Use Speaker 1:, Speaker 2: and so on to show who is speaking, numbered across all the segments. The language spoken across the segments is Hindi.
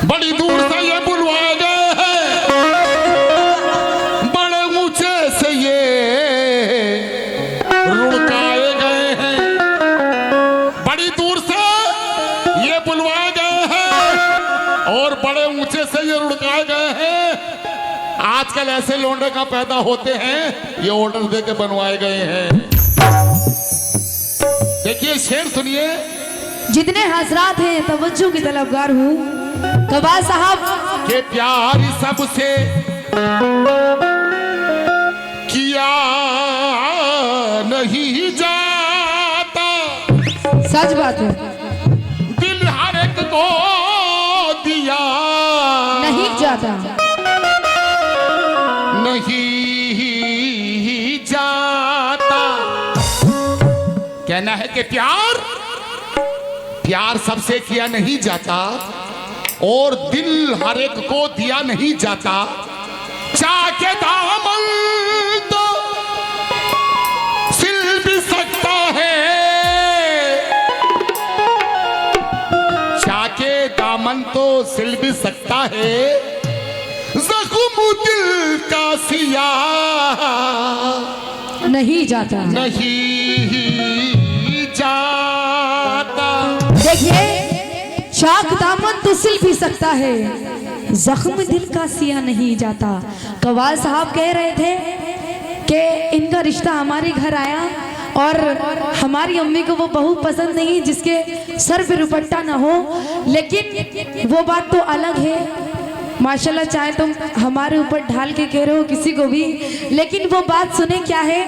Speaker 1: बड़ी दूर से ये बुलवाए गए हैं, बड़े ऊंचे से ये रुड़काए गए हैं, बड़ी दूर से ये बुलवाए गए हैं और बड़े ऊंचे से ये रुड़काए गए हैं। आजकल ऐसे लौंडे का पैदा होते हैं, ये ऑर्डर दे के बनवाए गए हैं। देखिए शेर सुनिए।
Speaker 2: जितने हजरात हैं तवज्जो की तलबगार हूँ। कबाल साहब
Speaker 1: के प्यार सबसे किया नहीं जाता,
Speaker 2: सच बात है,
Speaker 1: दिल हर एक को दिया
Speaker 2: नहीं जाता,
Speaker 1: नहीं जाता। कहना है कि प्यार सबसे किया नहीं जाता और दिल हर एक को दिया नहीं जाता। चाह के दामन तो सिल भी सकता है, चाह के दामन तो सिल भी सकता है, जख्म दिल का सिया
Speaker 2: नहीं जाता,
Speaker 1: नहीं जाता।
Speaker 2: देखिए चाक दामन तो सिल भी सकता है, जख्म दिल का सिया नहीं जाता। कवाल साहब कह रहे थे कि इनका रिश्ता हमारे घर आया और हमारी अम्मी को वो बहू पसंद नहीं जिसके सर पे दुपट्टा ना हो, लेकिन वो बात तो अलग है माशाल्लाह। चाहे तुम हमारे ऊपर ढाल के कह रहे हो किसी को भी, लेकिन वो बात सुने क्या है।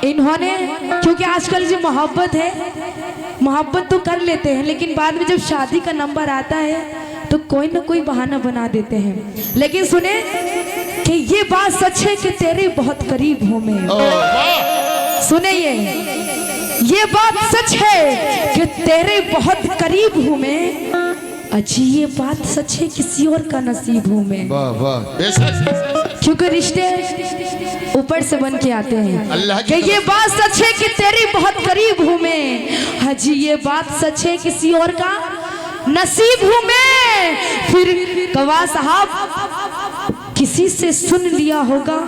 Speaker 2: इन्होंने, क्योंकि आजकल जो मोहब्बत है, मोहब्बत तो कर लेते हैं लेकिन बाद में जब शादी का नंबर आता है तो कोई ना कोई बहाना बना देते हैं। लेकिन सुने कि ये बात सच है कि तेरे बहुत करीब हूं मैं। सुने ये बात सच है कि तेरे बहुत करीब हूं मैं, अजी ये बात सच है किसी और का नसीब हूं मैं।
Speaker 1: वाह वाह,
Speaker 2: क्योंकि रिश्ते ऊपर से बन के आते हैं।
Speaker 1: अल्लाह
Speaker 2: कि ये बात सच है कि तेरी बहुत करीब हूं मैं, हाजी ये बात सच है किसी और का नसीब हूं मैं। फिर कवा साहब किसी से सुन लिया होगा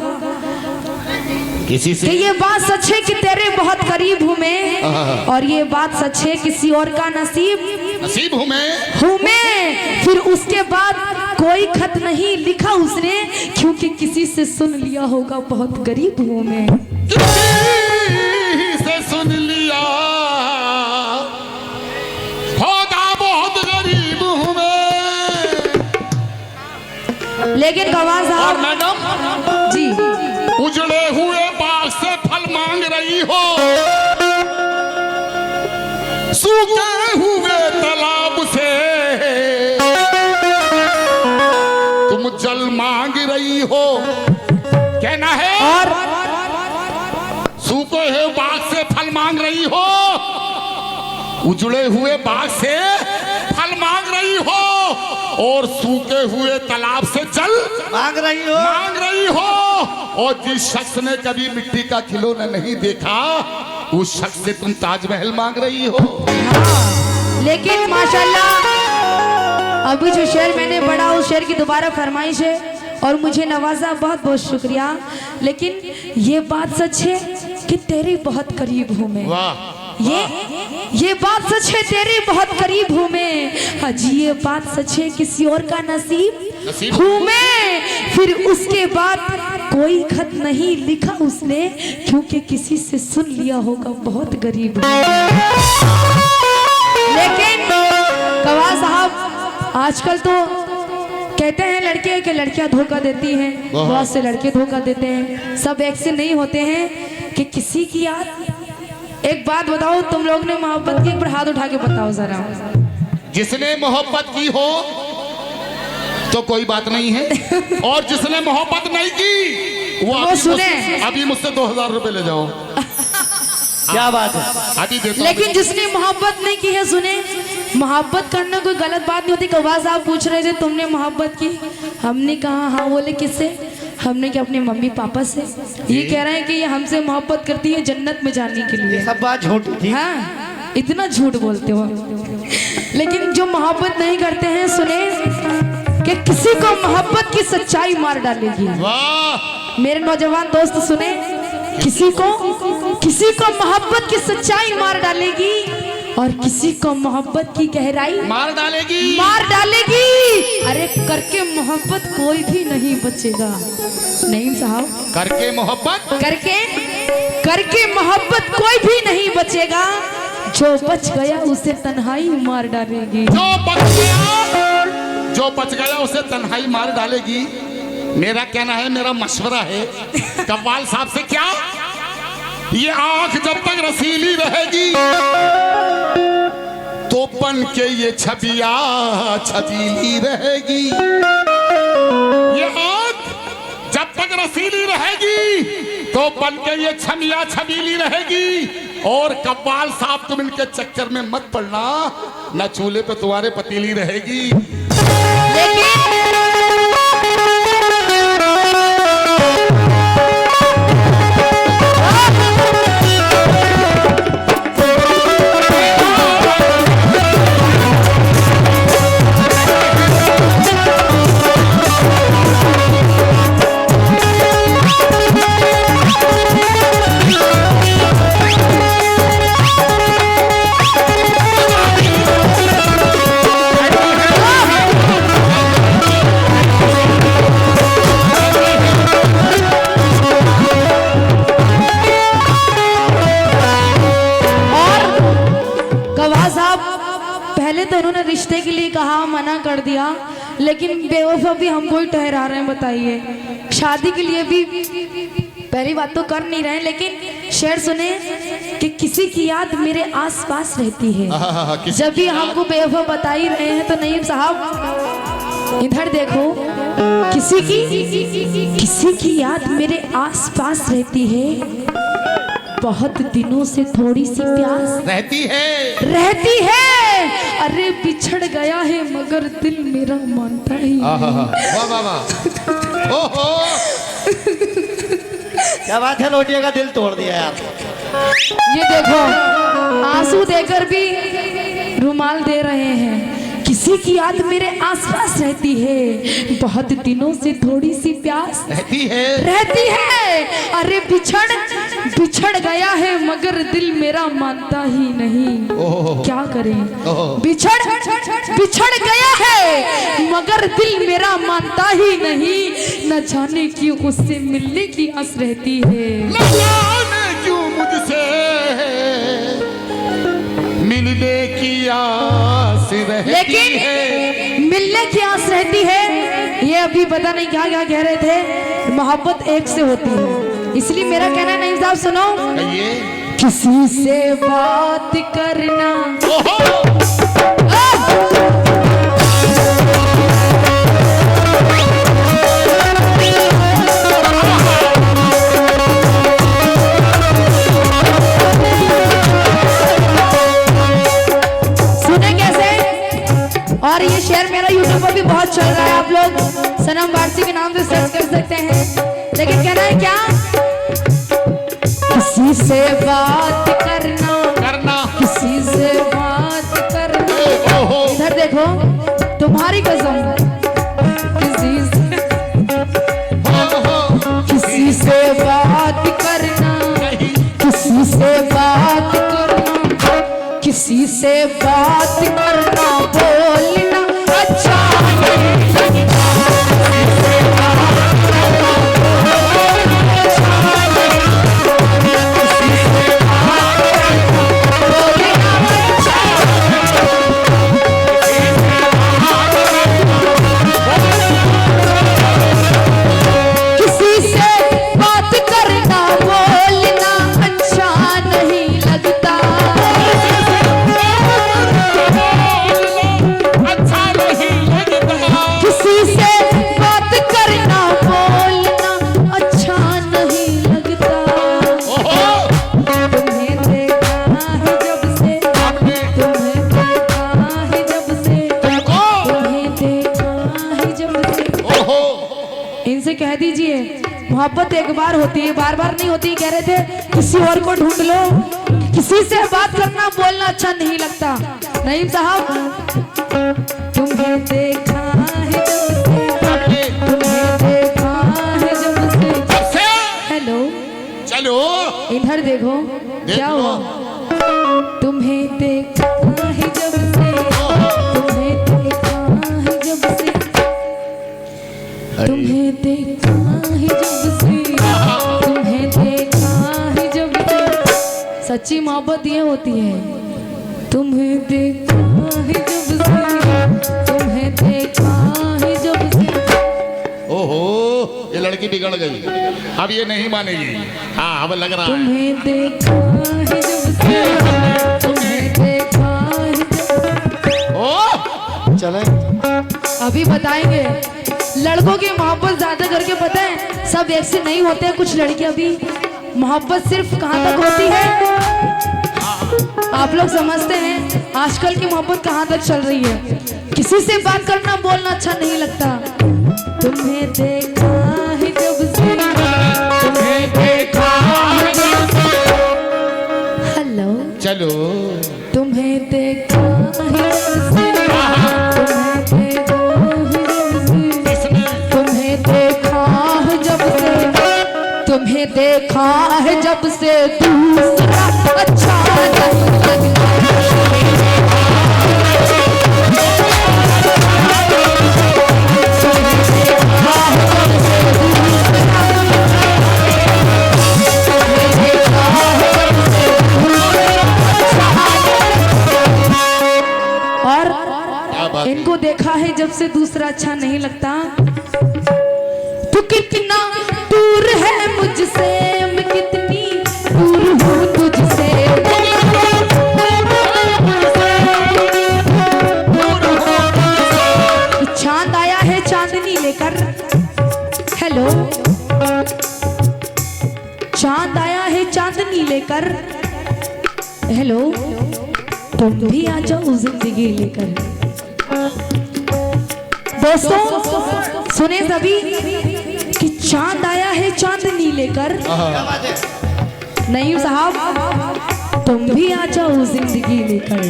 Speaker 1: किसी से
Speaker 2: कि ये बात सच है कि तेरे बहुत करीब हूं मैं, और ये बात सच है किसी और का नसीब
Speaker 1: हूं मैं।
Speaker 2: फिर उसके बाद कोई खत नहीं लिखा उसने, क्योंकि किसी से सुन लिया होगा बहुत गरीब हूं मैं।
Speaker 1: किसी से सुन लिया होगा बहुत गरीब हूं मैं।
Speaker 2: लेकिन गवाह साहब
Speaker 1: मैडम
Speaker 2: जी,
Speaker 1: उजड़े हुए बाग से फल मांग रही हो, सूखे हुए तालाब से तुम जल मांग रही हो। कहना है
Speaker 2: और
Speaker 1: सूखे हुए बाग से फल मांग रही हो, उजड़े हुए बाग से फल मांग रही हो, और सूखे हुए तालाब से जल
Speaker 3: मांग रही हो।
Speaker 1: और जिस शख्स ने कभी मिट्टी का खिलौना नहीं देखा उस शख्स से तुम ताजमहल मांग रही हो।
Speaker 2: लेकिन माशाल्लाह अभी जो शेर मैंने पढ़ा उस शेर की दोबारा फरमाइश है और मुझे नवाजा, बहुत बहुत शुक्रिया। लेकिन ये बात सच है कि तेरे बहुत करीब हूँ मैं।
Speaker 1: वाह,
Speaker 2: ये बात सच है तेरे बहुत करीब हूँ मैं, हाजी ये बात सच है किसी और का नसीब हूँ मैं। फिर उसके बाद कोई खत नहीं लिखा उसने, क्योंकि किसी से सुन लिया होगा बहुत गरीब हूँ। लेकिन कवा साहब आजकल तो कहते हैं लड़के कि लड़कियां धोखा देती हैं, बहुत से लड़के धोखा देते हैं, सब एक से नहीं होते हैं कि किसी की याद। एक बात बताओ, तुम लोग ने मोहब्बत की, एक बार हाथ उठा के बताओ जरा।
Speaker 1: जिसने मोहब्बत की हो तो कोई बात नहीं है, और जिसने मोहब्बत नहीं की वो
Speaker 2: सुने।
Speaker 1: अभी मुझसे 2000 रुपए ले जाओ।
Speaker 3: क्या बात है,
Speaker 1: अभी देता।
Speaker 2: लेकिन जिसने मोहब्बत नहीं की है, सुने, मोहब्बत करना कोई गलत बात नहीं होती। कवा साहब पूछ रहे थे तुमने मोहब्बत की, हमने कहा हाँ। बोले किससे? हमने क्या अपने मम्मी पापा से। ये कह रहे हैं कि ये हमसे मोहब्बत करती है जन्नत में जाने के लिए।
Speaker 3: सब बात झूठी थी।
Speaker 2: हाँ, इतना झूठ बोलते हो। लेकिन जो मोहब्बत नहीं करते हैं, सुने, कि किसी को मोहब्बत की सच्चाई मार डालेगी।
Speaker 1: वाह
Speaker 2: मेरे नौजवान दोस्त सुने, किसी को मोहब्बत की सच्चाई मार डालेगी और किसी को मोहब्बत की गहराई
Speaker 1: मार डालेगी।
Speaker 2: अरे करके मोहब्बत कोई भी नहीं बचेगा। नहीं साहब,
Speaker 1: करके
Speaker 2: मोहब्बत कोई भी नहीं बचेगा। जो बच गया उसे तन्हाई मार डालेगी।
Speaker 1: जो बच गया उसे तन्हाई मार डालेगी। मेरा कहना है, मेरा मशवरा है कव्वाल साहब से, क्या ये आंख जब तक रसीली रहेगी तो बन के ये छबिया छबीली रहेगी। ये आंख जब तक रसीली रहेगी तो बन के ये छबिया छबीली रहेगी। और कव्वाल साहब तुम इनके चक्कर में मत पड़ना, न चूल्हे पे तुम्हारे पतीली रहेगी।
Speaker 2: उन्होंने रिश्ते के लिए कहा, मना कर दिया, लेकिन बेवफा भी हमको ही ठहरा रहे हैं। बताइए, शादी के लिए भी पहली बात तो कर नहीं रहे, लेकिन शेर सुने कि किसी की याद मेरे आसपास रहती है। जब भी हमको बेवफा बता ही रहे हैं तो नईम साहब इधर देखो, किसी की याद मेरे आसपास रहती है। बहुत दिनों से थोड़ी सी प्यास रहती है। अरे बिछड़ गया है मगर दिल मेरा मानता ही।
Speaker 3: वाह वाह वाह, ओहो क्या बात है, लोटिया का दिल तोड़ दिया यार।
Speaker 2: ये देखो, आंसू देकर भी रुमाल दे रहे हैं। किसी की याद मेरे आसपास रहती है, बहुत दिनों से थोड़ी सी प्यास रहती है। अरे बिछड़ गया है मगर दिल मेरा मानता ही नहीं। क्या करें, बिछड़ गया है मगर दिल मेरा मानता ही नहीं। न जाने क्यों उससे मिलने की आस रहती है।
Speaker 1: न जाने क्यों मुझसे मिलने की आस रहती है।
Speaker 2: मिलने की आस रहती है। ये अभी पता नहीं क्या क्या कह रहे थे। मोहब्बत एक से होती है, इसलिए मेरा कहना है नईम साहब सुनो, किसी से बात करना और ये शेयर मेरा यूट्यूब पर भी बहुत चल रहा है। आप लोग सनम वारसी के नाम से सर्च कर सकते हैं। लेकिन कहना है क्या, किसी से बात करना, किसी से बात करना। इधर देखो, तुम्हारी कसम, किसी से बात करना, किसी से बात करना, किसी से बात करना, बोलना अच्छा नहीं लगता। कह दीजिए, मोहब्बत एक बार होती है, बार बार नहीं होती। कह रहे थे किसी और को ढूंढ लो, किसी से बात करना बोलना अच्छा नहीं लगता। नईम साहब, तुम्हें देखा है इधर देखो क्या
Speaker 1: लो।
Speaker 2: हुआ। तुम्हें देखा है जब से, तुम्हें देखा है जब से, तुम्हें देखा है जब से, तुम्हें देखा है जब से। सच्ची मोहब्बत ये होती है। तुम्हें देखा है जब से, तुम्हें देखा है जब से।
Speaker 1: ओहो, ये लड़की बिगड़ गई, अब ये नहीं मानेगी। हाँ, अब लग रहा है।
Speaker 2: तुम्हें देखा है जब से, तुम्हें देखा है जब से।
Speaker 1: ओ,
Speaker 3: चले
Speaker 2: अभी बताएंगे। लड़कों की मोहब्बत ज्यादा करके पता है सब एक से नहीं होते हैं। कुछ लड़कियां भी मोहब्बत सिर्फ कहाँ तक होती है आप लोग समझते हैं। आजकल की मोहब्बत कहाँ तक चल रही है। किसी से बात करना बोलना अच्छा नहीं लगता। तुम्हें देखा है जब से, तुम्हें देखा है जब से। हेलो,
Speaker 1: चलो।
Speaker 2: तुम्हें देखा है जब से, तुम्हें देखा है जब से, तुम्हें देखा है जब से, तुम्हें देखा है जब से दूसरा अच्छा नहीं लगता। और इनको देखा है जब से दूसरा अच्छा नहीं लगता। तू कितना दूर है मुझसे, मैं कितनी दूर हूँ तुझसे। चांद आया है चांदनी लेकर। हेलो, चांद आया है चांदनी लेकर। हेलो, तुम भी आ जाओ जिंदगी लेकर। दोस्तों सुने सभी कि चांद आया है चांदनी लेकर। नहीं साहब, तुम भी आ जाओ जिंदगी लेकर।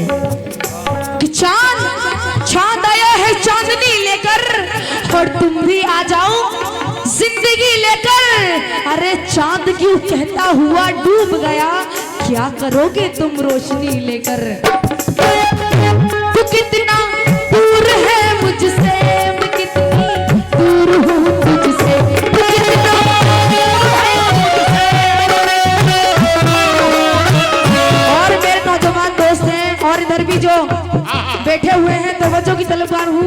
Speaker 2: कि चांद आया है चांदनी लेकर और तुम भी आ जाओ जिंदगी लेकर। अरे चांद क्यों कहता हुआ डूब गया, क्या करोगे तुम रोशनी लेकर। तू कितना दूर है मुझसे, मैं कितनी दूर हूँ तुझसे। तू कितना और मेरे नौजवान दोस्त हैं और इधर भी जो बैठे हुए हैं तवज्जो की तलबगार हूँ।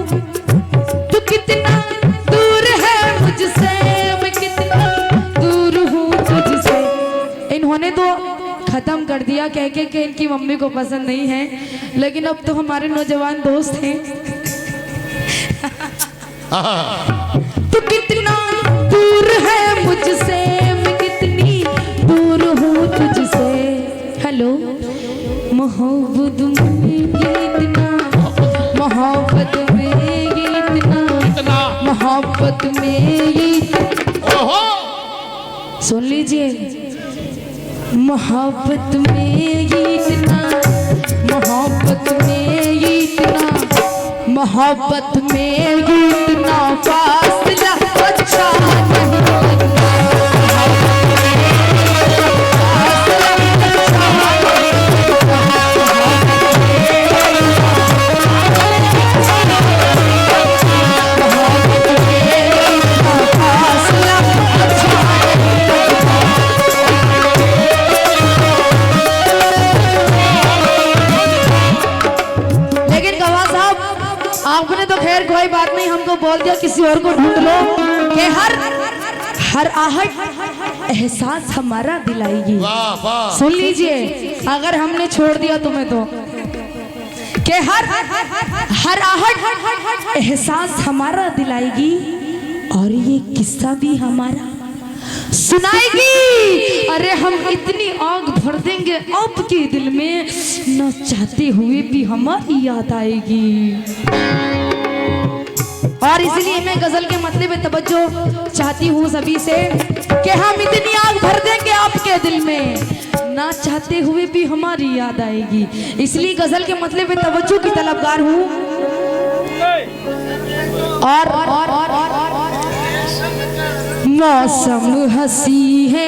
Speaker 2: तू कितना दूर है मुझसे, मैं कितना दूर हूँ तुझसे। इन्होंने तो खत्म कर दिया कह के कि इनकी मम्मी को पसंद नहीं है, लेकिन अब तो हमारे नौजवान दोस्त हैं। तू कितना दूर है मुझसे, मैं कितनी दूर हूँ तुझसे। हेलो, मोहब्बत में ये इतना, मोहब्बत में ये इतना, मोहब्बत में ये इतना। सुन लीजिए, मोहब्बत में ये इतना, मोहब्बत में ये इतना, मोहब्बत में ये इतना फासला अच्छा नहीं लगता। आपने तो खैर कोई बात नहीं, हमको बोल दिया किसी और को ढूंढ लो कि हर आहट एहसास हमारा दिलाएगी। सुन लीजिए, अगर हमने छोड़ दिया तुम्हें तो कि हर आहट एहसास हमारा दिलाएगी और ये किस्सा भी हमारा सुनाएगी। अरे हम इतनी आग भर देंगे आपके दिल में, न चाहते हुए भी हमारी याद आएगी। और इसलिए मैं गजल के मतलब में तवज्जो चाहती हूँ सभी से कि हम इतनी आग भर देंगे आपके दिल में, ना चाहते हुए भी हमारी याद आएगी। इसलिए गजल के मतलब में तवज्जो की तलबगार हूँ। और मौसम हंसी है